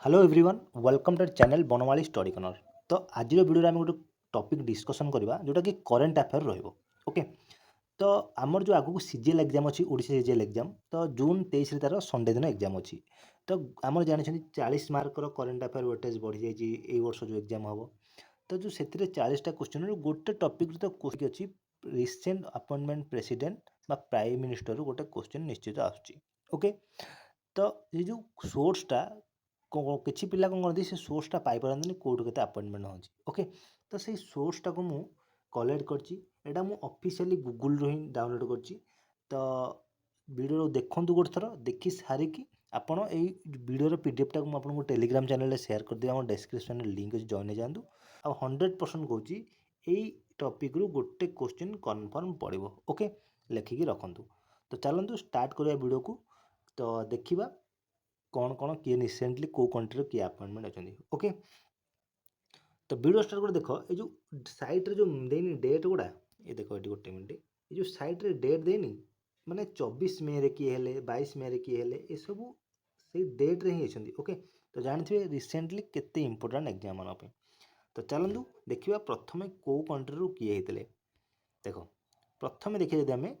Hello everyone welcome to channel Banamali study corner. तो आज video आम गोटे टॉपिक डिस्कसन करवा जोटा कि करेन्ट अफेयर रहिबो। ओके, तो आमर जो आगु सीजीएल एग्जाम अच्छी ओडिशा सीजीएल एग्जाम तो जून 23 तार संडे दिन एग्जाम अच्छी। तो आमर जानी 40 मार्कर करेन्ट अफेयर वेटेज बढ़ी जाइए वर्ष जो एग्जाम हम। तो जो से 40टा क्वेश्चन गोटे टॉपिक तो क्वेश्चन अच्छी रिसेंट अपॉइंटमेंट प्रेसिडेंट बा प्राइम मिनिस्टर गोटे क्वेश्चन निश्चित आसुची। ओके, तो ये जो सोर्सटा କିଛି ପିଲା କ'ଣ କରନ୍ତି ସେ ସୋର୍ସଟା ପାଇପାରନ୍ତିନି କେଉଁଠୁ କେତେ ଆପଏଣ୍ଟମେଣ୍ଟ ହେଉଛି। ଓକେ, ତ ସେଇ ସୋର୍ସଟାକୁ ମୁଁ କଲେକ୍ଟ କରିଛି। ଏଇଟା ମୁଁ ଅଫିସିଆଲି ଗୁଗୁଲରୁ ହିଁ ଡାଉନଲୋଡ଼ କରିଛି। ତ ଭିଡ଼ିଓ ଦେଖନ୍ତୁ ଗୋଟେ ଥର, ଦେଖି ସାରିକି ଆପଣ ଏଇ ଭିଡ଼ିଓର PDFଟାକୁ ମୁଁ ଆପଣଙ୍କୁ ଟେଲିଗ୍ରାମ ଚ୍ୟାନେଲରେ ସେୟାର କରିଦେବି। ଆମ ଡେସ୍କ୍ରିପସନରେ ଲିଙ୍କ୍ ଅଛି, ଜଏନ୍ ହେଇଯାଆନ୍ତୁ। ଆଉ 100% କହୁଛି ଏଇ ଟପିକ୍ରୁ ଗୋଟେ କ୍ୱେଶ୍ଚିନ୍ କନଫର୍ମ ପଡ଼ିବ। ଓକେ, ଲେଖିକି ରଖନ୍ତୁ। ତ ଚାଲନ୍ତୁ ଷ୍ଟାର୍ଟ କରିବା ଭିଡ଼ିଓକୁ। ତ ଦେଖିବା कौन कौन किए रिसेंटली कौ कंट्री किए अपॉइंटमेंट अच्छा। ओके, तो वीडियो स्टार्ट कर देख ये जो साइट रे जो देनी डेट गुड़ा ये देख ये गोटे मिनट ये जो साइट रे डेट देनी माने 24 मे रे किए हेले 22 मे रे किए हेले ये सब से डेट रे ही अछंती। ओके, तो जानथिबे रिसेंटली केते इंपोर्टेंट एग्जाम मन पे। तो चलंतु देखिबा प्रथमे को कंट्री रो किए हेतले। देखो प्रथमे देखिए जदि हमें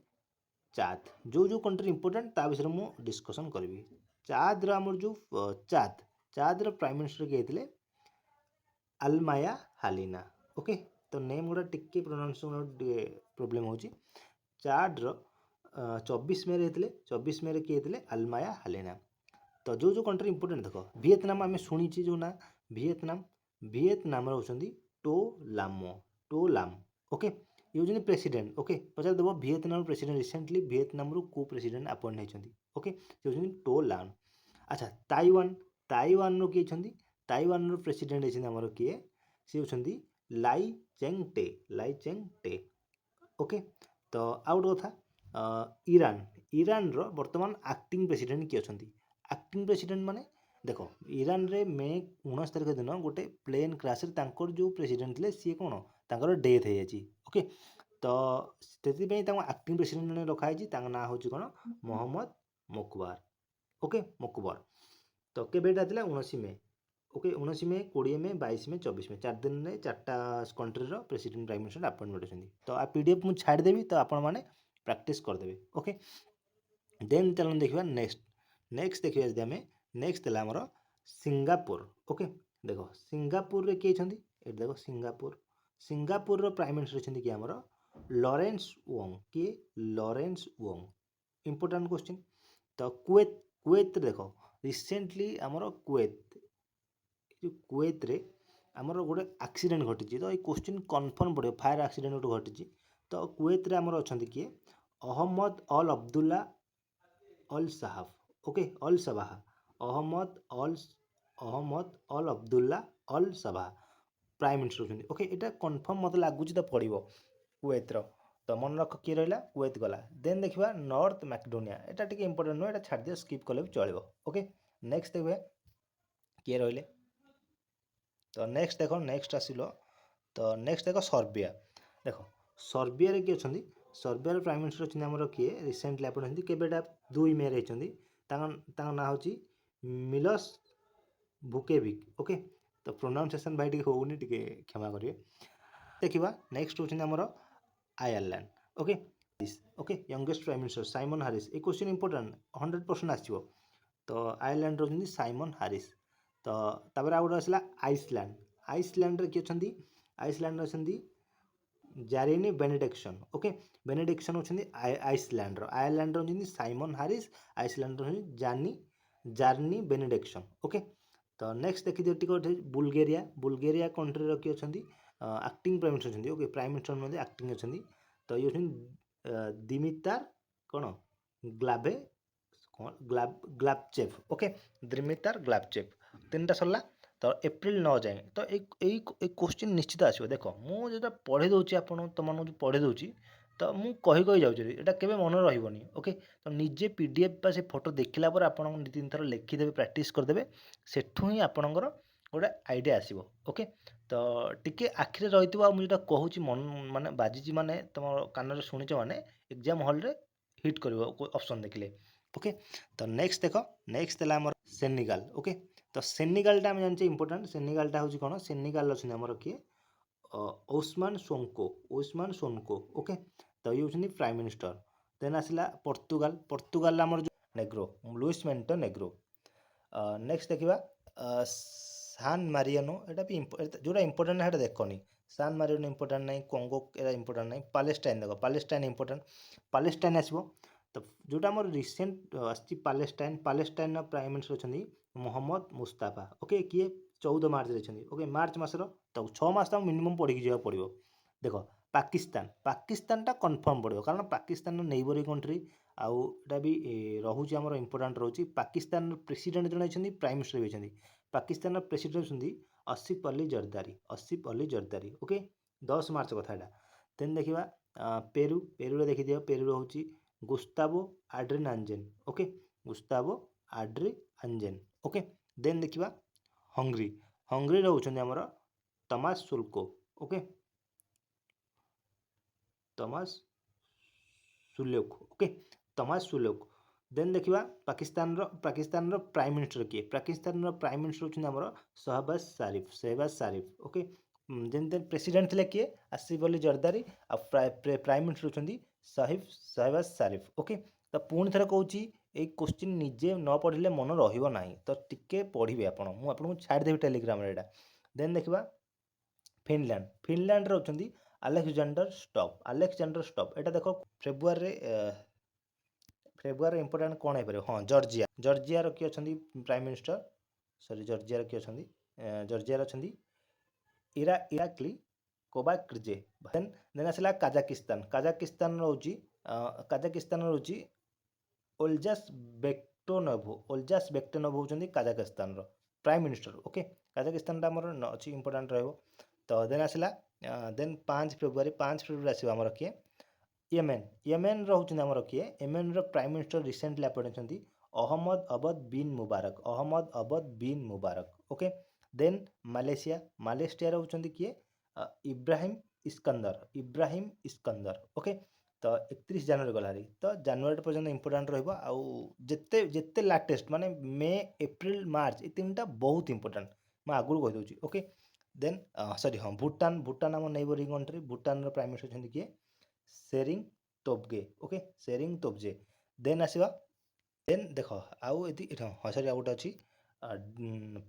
चाद जो कंट्री इंपोर्टेंट ता विषय मु डिस्कशन करबी। चाद आमर जो चाद प्राइम मिनिस्टर किए थे अल्माया हालिना। ओके, तो नेम गुड़ा टिके प्रोनाउंसिएशन प्रोब्लेम हो। चाद 24 मे रे 24 मे रे किए थे अल्माया हालिना। तो जो कंट्री इंपोर्टेंट देख वियतनाम आम शुणी जो ना वियतनाम होती टो लाम। ओके, ये होती प्रेसिडेंट। ओके, पचार देव वियतनाम प्रेसिडेंट रिसेंटली वियतनाम को प्रेसिडेंट अपॉइंट होती। ओके, से होती टो लाम। अच्छा, ताइवान रो किए छंदी ताइवान रो प्रेसिडेंट होती हमर किए सी होती लाई चेंग टे। ओके, तो आउट कथा ईरान रो वर्तमान एक्टिंग प्रेसिडेंट किए छंदी। एक्टिंग प्रेसिडेंट माने देखो ईरान रे मे 19 तारिख दिन गोटे प्लेन क्रैश रे तांकर जो प्रेसिडेंट थे सी कौन तांकर डेथ हो जाए। ओके, तो से एक्टिंग प्रेसिडेंट रखाई ना हूँ कौन मोहम्मद मकबर। ओके, मकबर तो केटा 19 मे। ओके, 19 मे 20 मे 22 मे 24 मे 4 दिन में 4टा country president prime minister appointment होती। तो आ PDF मुझे छाड़देवी तो आपण मैंने प्रैक्टिस करदेवे। ओके, देन चलो देखा नेक्स्ट देखिए जब आम नेक्स्ट आमर सिंगापुर। ओके, देखो सिंगापुर रे किए ये देखो सिंगापुर प्राइम मिनिस्टर होती कि आमर लॉरेंस वोंग। किए लॉरेंस वोंग इंपोर्टेंट क्वेश्चन। तो कुवैत देखो रिसेंटली आमर कुवैत रे आमर गोटे एक्सीडेंट घटी। तो ये क्वेश्चन कन्फर्म पड़े फायर एक्सीडेंट गोटे घटी। तो कुवैत रे आमर अच्छा किए अहमद अल अब्दुल्ला अल साहब। ओके, अल सबाह अहमद अल अब्दुल्ला अल सबाह प्राइम मिनिस्टर होती। ओके, यहाँ कन्फर्म मत लगुच तो पड़ो कुवैत रो। तो मन रख किए रहा कुवैत गला। देन देखा नॉर्थ मैकेडोनिया। यहाँ टे इंपोर्टेंट नुह, यहाँ छाड़ दियो स्किप कले भी चलो। ओके, नेक्स्ट देखिए किए रही। तो नेक्स्ट देख नेक्स्ट आसिल। तो नेक्स्ट देख सर्बिया। देखो सर्बिया किए अच्छा सर्बिया प्राइम मिनिस्टर अच्छे आमर किए रिसेंटली अपॉइंट होती केवेटा 2 मे होती ना हूँ मिलस भुकेविक। ओके, तो प्रोनाउंसिएशन भाई टी होनी टी क्षमा करेंगे। देखा नेक्स्ट होती आमर Ireland. Okay okay, youngest prime minister Simon Haris. ये क्वेश्चन इंपोर्टेंट 100% आसो। तो आयरलैंड होती साइमन हारिस। तो तापर आउ गोटे आसला आइसलैंड। आइसलैंड किए अच्छा आइसलैंड अच्छा जारेनी बेनेडिक्सन। ओके, बेनेडिक्सन होती आइसलैंड आयरलैंड होती Simon Harris. Iceland Bjarni Benediktsson. Okay, तो नेक्स्ट देखिए टी बुल्गेरिया कंट्री किए अच्छा एक्टिंग प्राइम मिनिस्टर होती। ओके, प्राइम मिनिस्टर नहीं एक्टिंग अच्छा। तो ये दिमितार कौन ग्लाबचेव। ओके, दिमितार ग्लाबचेव 3टा सरला। तो एप्रिल 9 जाए तो एक क्वेश्चन निश्चित आसो। देख मुझे पढ़े दूसरी आप तुम पढ़े दूसरी तो मुझे कही जाऊँगी यहाँ के मन रही। ओके, तो निजे PDF से फोटो देखला आप 2-3 थर लिखिदे प्रैक्टिस करदे सेठू ही आपणकर गोटे आइडिया आसो। ओके, तो टिके आखिरे रही मुझे कहूँ मन माने बाजी माने तुम कान शुणीच माने एग्जाम हॉल रे हिट कर ऑप्शन देखले। ओके, तो नेक्स्ट देख नेक्स्ट है सेनेगाल। ओके, तो सेनेगालटा आम जाने इंपोर्टाट सेनेगालटा हूँ कौन सेनेगाल अच्छे आमर किए ओस्मान सोनको ओके तो ये हूँ प्राइम मिनिस्टर देन आसला पर्तुगाल पर्तुगाल आमर जो नेग्रो लुइस मेंटो नेग्रो नेक्स्ट देखा सान मारियानो एटा भी जोटा इंपोर्टाट है देखनी सान मारियानो इंपोर्टाट ना कंगो एटा इंपोर्टाट ना पालेस्टाइन देख पालेस्टाइन इंपोर्टाट पालेस्टाइन आसो तो जोटा आम recent Palestine Palestine prime minister अच्छा मोहम्मद मुस्ताफा ओके किए 14 मार्च रही ओके मार्च मसर तो 6 मास तो मिनिमम पढ़ी जावा पड़ो देख पाकिस्तान पाकिस्तानटा कन्फर्म पड़ो कारण पाकिस्तान नेबरिंग कंट्री आउटा भी रोचे आम इंपोर्टाट रोचे पाकिस्तान प्रेसिडेंट जन अच्छे प्राइम मिनिस्टर भी अच्छे पाकिस्तान प्रेसिडेंट होती आसिफ अली जरदारी ओके 10 मार्च कथा देन देखा पेरू पेरू देखिए पेरू हूँ Gustavo Adrianzén okay Gustavo Adrianzén okay then देखा हंगरी हंगरी होउछन्ति हमर Tamás Sulyok okay Tamás Sulyok okay Tamás Sulyok then देखा पाकिस्तान रो प्राइम मिनिस्टर किए पाकिस्तान रो प्राइम मिनिस्टर होउछन्ति हमर Shehbaz Sharif okay then then president थिले किए आसिफ अली जरदारी आ प्राइम मिनिस्टर होउछन्ति शहबाज शरीफ ओके तो पुणी थर कहूँ ये क्वेश्चन निजे न पढ़ले मन रहा तो टिके पढ़े आपको छाड़देवी टेलीग्राम एटा देन देखा फिनलैंड फिनलैंड रोचंती अलेक्जेंडर स्टॉप एटा देख फेब्रुआरी इंपोर्टाट कौन है हाँ जॉर्जिया किए अच्छा प्राइम मिनिस्टर सॉरी जॉर्जिया किए अच्छा जॉर्जिया अच्छा इराक्ली कोबाक्रिजे देन आसला काजाकिस्तान रोची ओल्जास बेक्टेनोव होउछन्ति काजाकिस्तान रो प्राइम मिनिस्टर ओके काजाकिस्तान आमर अच्छी इंपोर्टाट रहिबो तो देन आसला देन 5 फेब्रुआरी आसो आमर किए येमेन रोचन्ति आमर किए येमेन रो प्राइम मिनिस्टर रिसेंटली अपॉइंट होइछन्ति Ahmad Awad bin Mubarak okay then Malaysia रोचन्ति किए इब्राहिम इस्कंदर ओके तो 31 जनवरी गलारी तो जनवरी पर्यटन इंपोर्टाट रहिते जिते लाटेस्ट माने मे एप्रिल मार्च ये 3टा बहुत इंपोर्टाट मैं आगुरी कहीदे ओके देन सॉरी हाँ भूटान आम neighbouring country Bhutan prime minister होती किए शेरिंग तोब्गे ओके शेरिंग तोब्जे देन आसवा देन देख आउ हाँ सॉरी आउ गोटे अच्छी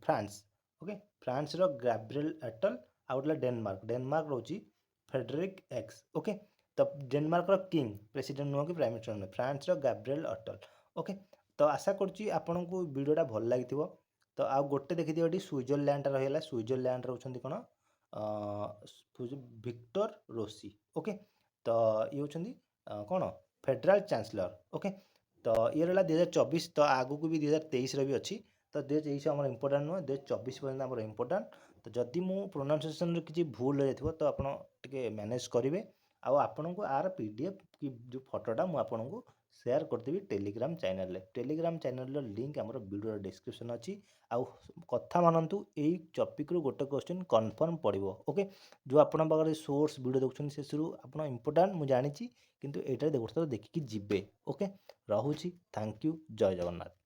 फ्रांस ओके फ्रांस रो गैब्रिएल एटल आउटला डेनमार्क रोची फेडरिक एक्स ओके तो डेनमार्क रो किंग प्रेसिडेंट नुह कि प्राइम मिनिस्टर नुह फ्रांस रो गैब्रिएल एटल ओके तो आशा करुच्ची आपन को वीडियोटा भल लगी तो आउ गोटे देखिए ये स्विट्जरलैंड रहा स्विट्जरलैंड रोचंती कौन विक्टर रोसी ओके तो ये होचंती कौन फेडरल चांसलर ओके तो ये रहा 2024 तो आगू को भी 2023 भी अच्छी तो 2023 आम इंपोर्टाट नुह 2024 पर्यटन आम इंपोर्टाट तो जदि मु प्रोनाउंसिएशन किसी भूल हो जाए तो आपड़ टे मैनेज करेंगे आपन को आर पीडीएफ कि जो फोटोटा मुझे शेयर करदेवी टेलीग्राम चैनल लिंक आम वीडियो डिस्क्रिप्शन अच्छी आउ कथा मानतु यही टॉपिक रू गोटे क्वेश्चन कन्फर्म पड़ो ओके जो आपण पाखे सोर्स वीडियो देखुं से आप इंपोर्टाट मुझे जानी किंतु यहाँ देखते देखिकी जी ओके रोची थैंक यू जय जगन्नाथ।